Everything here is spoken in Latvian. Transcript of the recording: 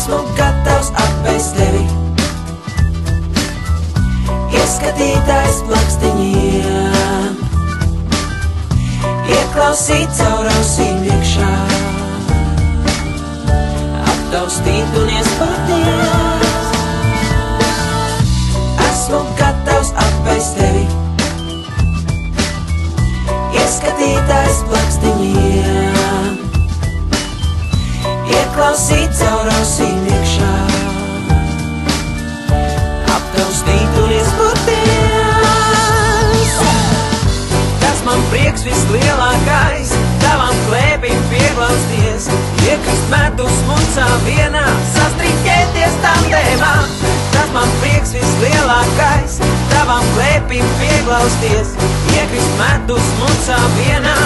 Esmu gatavs apēst tevi, ieskatītājs plakstiņiem, ieklausīt caur ausīm iekšā, aptaustīt un iespaties. Esmu gatavs apēst tevi, ieskatītājs plakstiņiem, ieklausīt caur ausīm iekšā, aptaustīt un iespaties. Tas man prieks vislielākais, tavam klēpim pieglausties, iekrist medus mucā vienā, sastriķēties tandēmā. Tas man prieks vislielākais, tavam klēpim pieglausties, iekrist medus mucā vienā,